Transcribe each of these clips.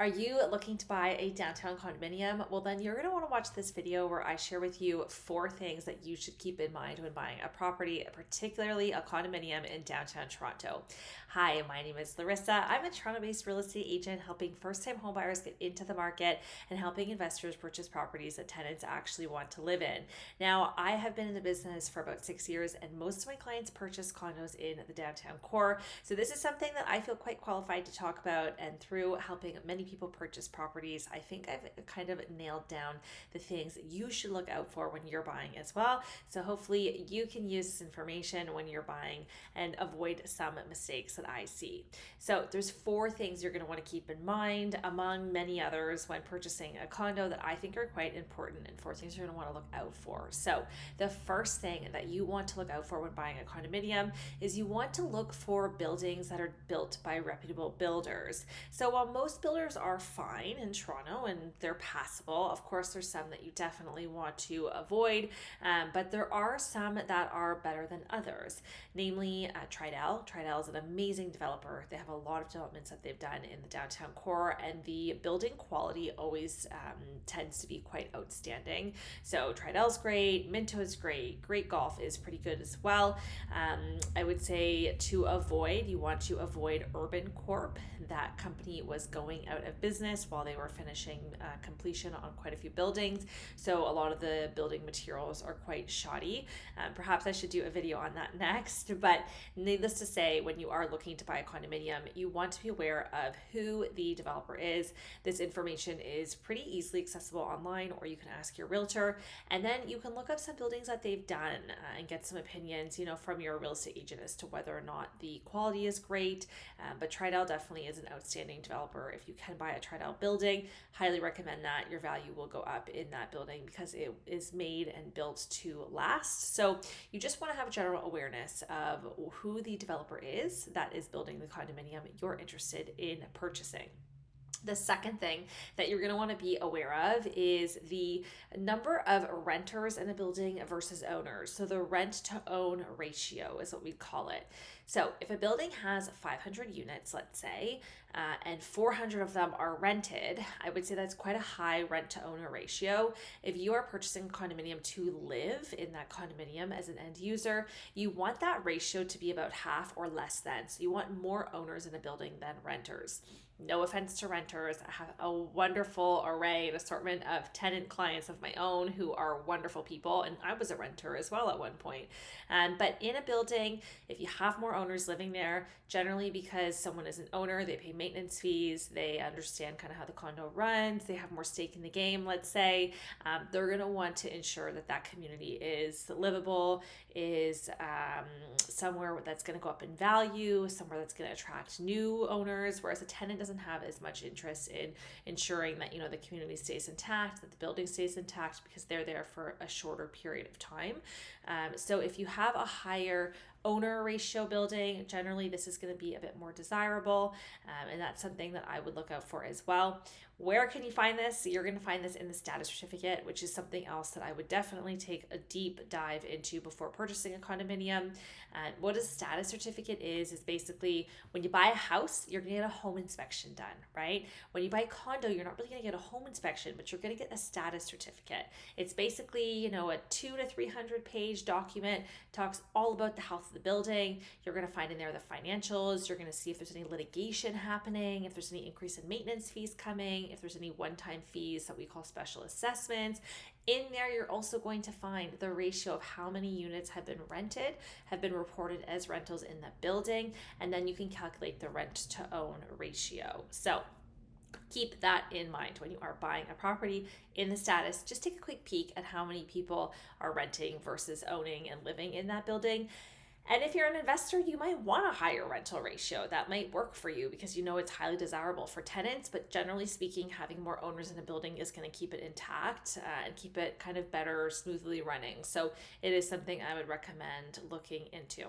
Are you looking to buy a downtown condominium? Well, then you're going to want to watch this video where I share with you 4 things that you should keep in mind when buying a property, particularly a condominium in downtown Toronto. Hi, my name is Larissa. I'm a Toronto-based real estate agent helping first-time homebuyers get into the market and helping investors purchase properties that tenants actually want to live in. Now, I have been in the business for about 6 years, and most of my clients purchase condos in the downtown core. So this is something that I feel quite qualified to talk about, and through helping many people purchase properties, I think I've kind of nailed down the things that you should look out for when you're buying as well. So hopefully you can use this information when you're buying and avoid some mistakes that I see. So there's 4 things you're going to want to keep in mind, among many others, when purchasing a condo that I think are quite important, and 4 things you're going to want to look out for. So the first thing that you want to look out for when buying a condominium is you want to look for buildings that are built by reputable builders. So while most builders are fine in Toronto and they're passable, of course there's some that you definitely want to avoid, but there are some that are better than others, namely TRREB. TRREB is an amazing developer. They have a lot of developments that they've done in the downtown core, and the building quality always tends to be quite outstanding. So TRREB is great, Minto is great, Great Golf is pretty good as well. I would say you want to avoid Urban Corp. That company was going out of business while they were finishing completion on quite a few buildings. So a lot of the building materials are quite shoddy. Perhaps I should do a video on that next, but needless to say, when you are looking to buy a condominium, you want to be aware of who the developer is. This information is pretty easily accessible online, or you can ask your realtor, and then you can look up some buildings that they've done and get some opinions, from your real estate agent as to whether or not the quality is great. But TRREB definitely is an outstanding developer. If you can buy a TRREB building, highly recommend that. Your value will go up in that building because it is made and built to last. So you just want to have a general awareness of who the developer is that is building the condominium you're interested in purchasing. The second thing that you're going to want to be aware of is the number of renters in a building versus owners. So the rent to own ratio is what we call it. So if a building has 500 units, let's say, and 400 of them are rented, I would say that's quite a high rent to owner ratio. If you are purchasing a condominium to live in that condominium as an end user, you want that ratio to be about half or less than. So you want more owners in a building than renters. No offense to renters. I have a wonderful array and assortment of tenant clients of my own who are wonderful people, and I was a renter as well at one point. But in a building, if you have more owners living there, generally because someone is an owner, they pay maintenance fees, they understand kind of how the condo runs, they have more stake in the game, let's say, they're going to want to ensure that that community is livable, is somewhere that's going to go up in value, somewhere that's going to attract new owners, whereas a tenant doesn't have as much interest in ensuring that the community stays intact, that the building stays intact, because they're there for a shorter period of time. So if you have a higher owner ratio building, generally this is going to be a bit more desirable, and that's something that I would look out for as well. Where can you find this? You're going to find this in the status certificate, which is something else that I would definitely take a deep dive into before purchasing a condominium. And what a status certificate is basically when you buy a house, you're going to get a home inspection done, right? When you buy a condo, you're not really going to get a home inspection, but you're going to get a status certificate. It's basically, a 200 to 300 page document, talks all about the health of the building. You're going to find in there the financials. You're going to see if there's any litigation happening, if there's any increase in maintenance fees coming, if there's any one-time fees that we call special assessments. In there, you're also going to find the ratio of how many units have been rented, have been reported as rentals in that building, and then you can calculate the rent to own ratio. So keep that in mind when you are buying a property. In the status, just take a quick peek at how many people are renting versus owning and living in that building. And if you're an investor, you might want a higher rental ratio. That might work for you because it's highly desirable for tenants, but generally speaking, having more owners in a building is going to keep it intact and keep it kind of better, smoothly running. So it is something I would recommend looking into.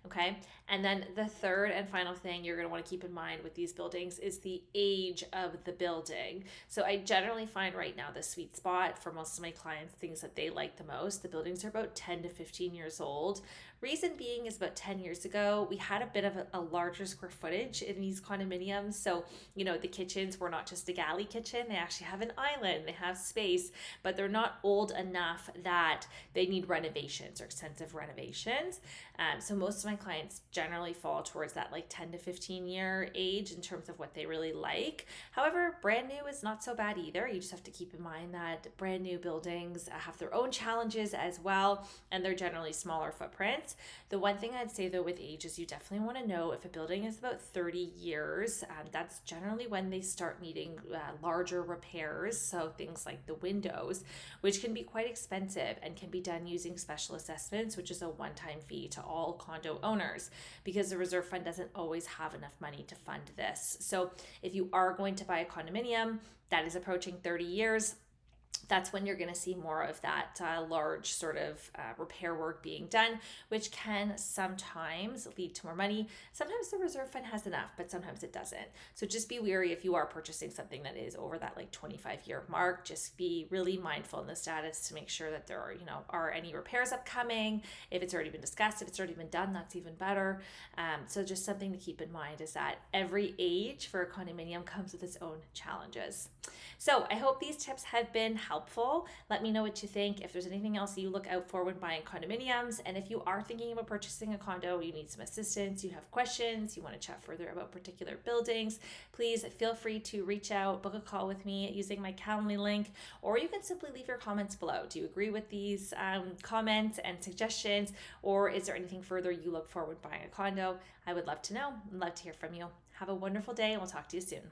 Okay. And then the third and final thing you're going to want to keep in mind with these buildings is the age of the building. So I generally find right now the sweet spot for most of my clients, things that they like the most, the buildings are about 10 to 15 years old. Reason being is about 10 years ago, we had a bit of a larger square footage in these condominiums. So, the kitchens were not just a galley kitchen. They actually have an island, they have space, but they're not old enough that they need renovations or extensive renovations. So most of my clients generally fall towards that like 10 to 15 year age in terms of what they really like. However, brand new is not so bad either. You just have to keep in mind that brand new buildings have their own challenges as well, and they're generally smaller footprints. The one thing I'd say though with age is you definitely want to know if a building is about 30 years. That's generally when they start needing larger repairs. So things like the windows, which can be quite expensive and can be done using special assessments, which is a one-time fee to all condo owners, because the reserve fund doesn't always have enough money to fund this. So if you are going to buy a condominium that is approaching 30 years, that's when you're going to see more of that large sort of repair work being done, which can sometimes lead to more money. Sometimes the reserve fund has enough, but sometimes it doesn't. So just be wary if you are purchasing something that is over that like 25-year mark. Just be really mindful in the status to make sure that there are any repairs upcoming. If it's already been discussed, if it's already been done, that's even better. So just something to keep in mind is that every age for a condominium comes with its own challenges. So I hope these tips have been helpful. Let me know what you think. If there's anything else you look out for when buying condominiums, and if you are thinking about purchasing a condo, you need some assistance, you have questions, you want to chat further about particular buildings, please feel free to reach out, book a call with me using my Calendly link, or you can simply leave your comments below. Do you agree with these comments and suggestions, or is there anything further you look for when buying a condo? I would love to know. I'd love to hear from you. Have a wonderful day, and we'll talk to you soon.